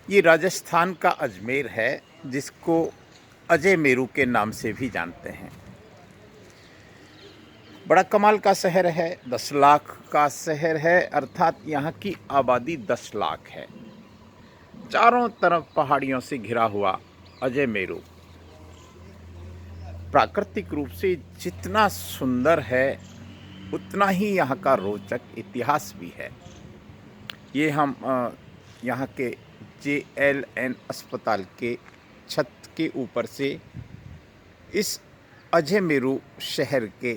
ये राजस्थान का अजमेर है, जिसको अजय मेरू के नाम से भी जानते हैं। बड़ा कमाल का शहर है, 10 लाख का शहर है, अर्थात यहाँ की आबादी 10 लाख है। चारों तरफ पहाड़ियों से घिरा हुआ अजय मेरू प्राकृतिक रूप से जितना सुंदर है, उतना ही यहाँ का रोचक इतिहास भी है। ये हम यहाँ के JLN अस्पताल के छत के ऊपर से इस अजय मेरू शहर के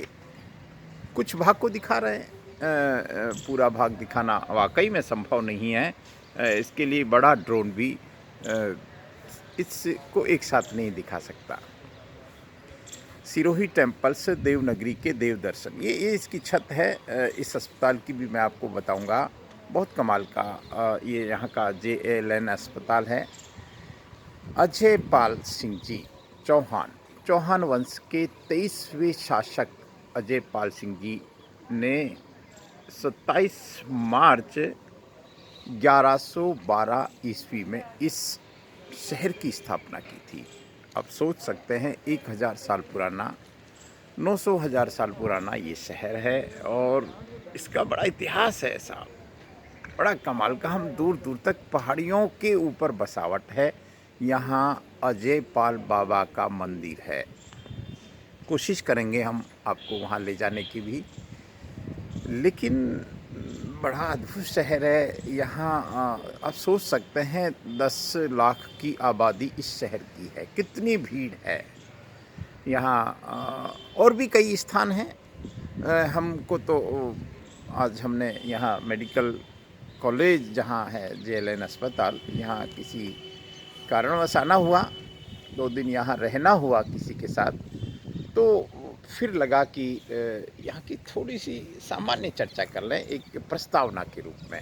कुछ भाग को दिखा रहे हैं। पूरा भाग दिखाना वाकई में संभव नहीं है। इसके लिए बड़ा ड्रोन भी इसको एक साथ नहीं दिखा सकता। सिरोही टेम्पल्स देवनगरी के देव दर्शन, ये इसकी छत है। इस अस्पताल की भी मैं आपको बताऊंगा। बहुत कमाल का ये यहाँ का JLN अस्पताल है। अजय पाल सिंह जी चौहान वंश के 23वें शासक अजय पाल सिंह जी ने 27 मार्च 1112 ईस्वी में इस शहर की स्थापना की थी। आप सोच सकते हैं 1000 साल पुराना, 900,000 साल पुराना ये शहर है और इसका बड़ा इतिहास है साहब। बड़ा कमाल का, हम दूर दूर तक पहाड़ियों के ऊपर बसावट है। यहाँ अजय पाल बाबा का मंदिर है। कोशिश करेंगे हम आपको वहाँ ले जाने की भी, लेकिन बड़ा अद्भुत शहर है। यहाँ आप सोच सकते हैं 10 लाख की आबादी इस शहर की है, कितनी भीड़ है यहाँ। और भी कई स्थान हैं। हमको तो आज हमने यहाँ मेडिकल कॉलेज जहाँ है JLN अस्पताल, यहाँ किसी कारणवश आना हुआ, 2 दिन यहाँ रहना हुआ किसी के साथ, तो फिर लगा कि यहाँ की थोड़ी सी सामान्य चर्चा कर लें एक प्रस्तावना के रूप में।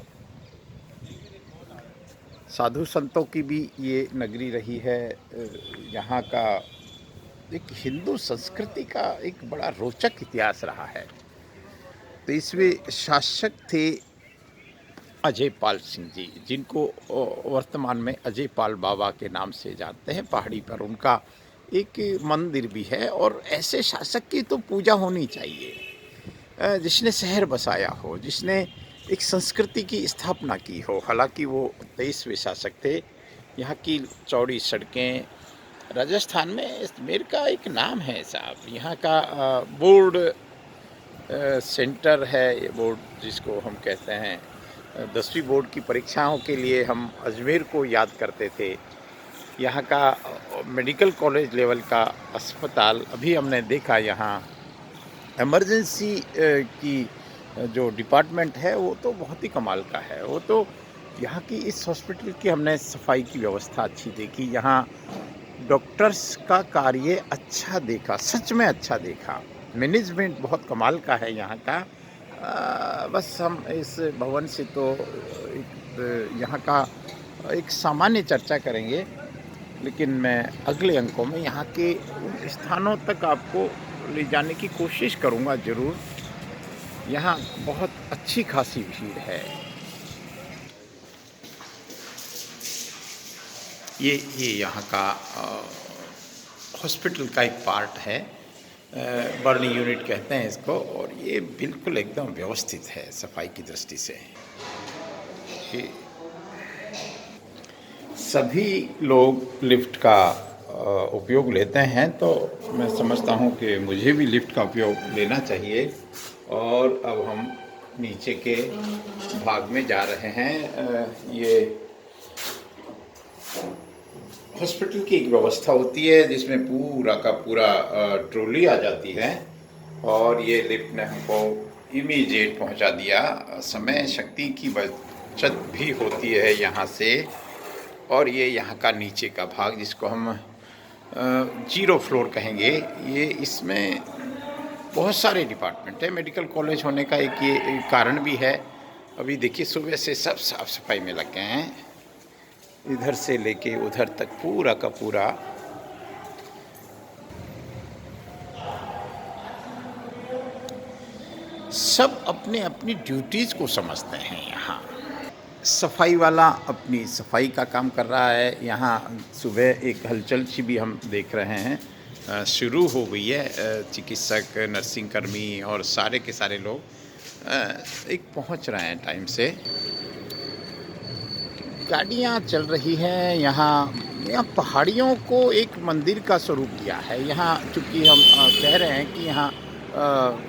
साधु संतों की भी ये नगरी रही है। यहाँ का एक हिंदू संस्कृति का एक बड़ा रोचक इतिहास रहा है। 23वें शासक थे अजय पाल सिंह जी, जिनको वर्तमान में अजय पाल बाबा के नाम से जानते हैं। पहाड़ी पर उनका एक मंदिर भी है और ऐसे शासक की तो पूजा होनी चाहिए जिसने शहर बसाया हो, जिसने एक संस्कृति की स्थापना की हो। हालांकि वो 23वें शासक थे। यहाँ की चौड़ी सड़कें, राजस्थान में अजमेर का एक नाम है साहब। यहाँ का बोर्ड सेंटर है, ये बोर्ड जिसको हम कहते हैं 10वीं बोर्ड की परीक्षाओं के लिए हम अजमेर को याद करते थे। यहाँ का मेडिकल कॉलेज लेवल का अस्पताल अभी हमने देखा। यहाँ इमरजेंसी की जो डिपार्टमेंट है वो तो बहुत ही कमाल का है। वो तो यहाँ की इस हॉस्पिटल की हमने सफाई की व्यवस्था अच्छी देखी। यहाँ डॉक्टर्स का कार्य अच्छा देखा, सच में अच्छा देखा। मैनेजमेंट बहुत कमाल का है यहाँ का। बस हम इस भवन से तो यहाँ का एक सामान्य चर्चा करेंगे, लेकिन मैं अगले अंकों में यहाँ के स्थानों तक आपको ले जाने की कोशिश करूँगा ज़रूर। यहाँ बहुत अच्छी खासी भीड़ है। ये यहाँ का हॉस्पिटल का एक पार्ट है, बर्नी यूनिट कहते हैं इसको, और ये बिल्कुल एकदम व्यवस्थित है सफाई की दृष्टि से। ये सभी लोग लिफ्ट का उपयोग लेते हैं, तो मैं समझता हूँ कि मुझे भी लिफ्ट का उपयोग लेना चाहिए। और अब हम नीचे के भाग में जा रहे हैं। ये हॉस्पिटल की एक व्यवस्था होती है जिसमें पूरा का पूरा ट्रॉली आ जाती है और ये लिफ्ट ने हमको इमीडिएट पहुंचा दिया। समय शक्ति की बचत भी होती है यहाँ से। और ये यहाँ का नीचे का भाग, जिसको हम 0 फ्लोर कहेंगे, ये इसमें बहुत सारे डिपार्टमेंट है। मेडिकल कॉलेज होने का एक ये कारण भी है। अभी देखिए सुबह से सब साफ सफाई में लग गए हैं, इधर से लेके उधर तक पूरा का पूरा। सब अपने अपनी ड्यूटीज़ को समझते हैं यहाँ। सफाई वाला अपनी सफाई का काम कर रहा है। यहाँ सुबह एक हलचल सी भी हम देख रहे हैं शुरू हो गई है। चिकित्सक, नर्सिंग कर्मी और सारे के सारे लोग एक पहुँच रहे हैं टाइम से। गाड़ियाँ चल रही हैं। यहाँ पहाड़ियों को एक मंदिर का स्वरूप दिया है। यहाँ चूँकि हम कह रहे हैं कि यहाँ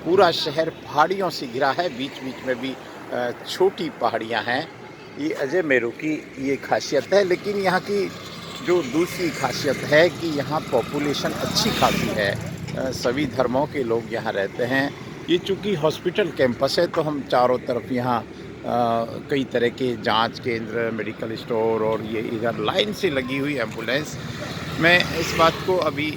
पूरा शहर पहाड़ियों से घिरा है, बीच-बीच में भी छोटी पहाड़ियाँ हैं। ये अजयमेरू की ये खासियत है। लेकिन यहाँ की जो दूसरी खासियत है कि यहाँ पॉपुलेशन अच्छी खासी है। सभी धर्मों के लोग यहाँ रहते हैं। ये चूँकि हॉस्पिटल कैंपस है तो हम चारों तरफ यहाँ कई तरह के जांच केंद्र, मेडिकल स्टोर और ये इधर लाइन से लगी हुई एम्बुलेंस। मैं इस बात को अभी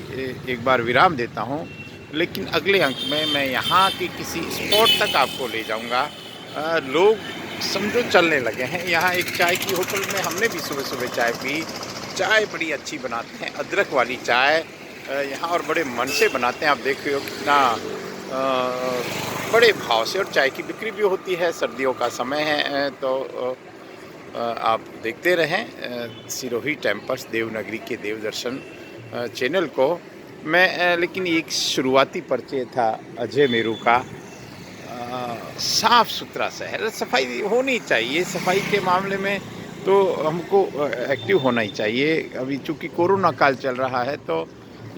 एक बार विराम देता हूँ, लेकिन अगले अंक में मैं यहाँ के किसी स्पॉट तक आपको ले जाऊँगा। लोग समझो चलने लगे हैं। यहाँ एक चाय की होटल में हमने भी सुबह-सुबह चाय पी। चाय बड़ी अच्छी बनाते हैं, अदरक वाली चाय यहाँ और बड़े मन से बनाते हैं। आप देख रहे हो कितना बड़े भाव से, और चाय की बिक्री भी होती है। सर्दियों का समय है तो आप देखते रहें सिरोही टेम्पल्स देवनगरी के देव दर्शन चैनल को। मैं लेकिन एक शुरुआती परिचय था अजयमेरू का। साफ़ सुथरा शहर, सफाई होनी चाहिए। सफाई के मामले में तो हमको एक्टिव होना ही चाहिए। अभी चूँकि कोरोना काल चल रहा है तो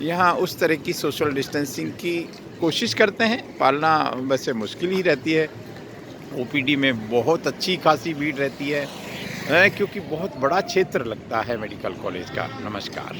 यहाँ उस तरह की सोशल डिस्टेंसिंग की कोशिश करते हैं। पालना वैसे मुश्किल ही रहती है। ओपीडी में बहुत अच्छी खासी भीड़ रहती है क्योंकि बहुत बड़ा क्षेत्र लगता है मेडिकल कॉलेज का। नमस्कार।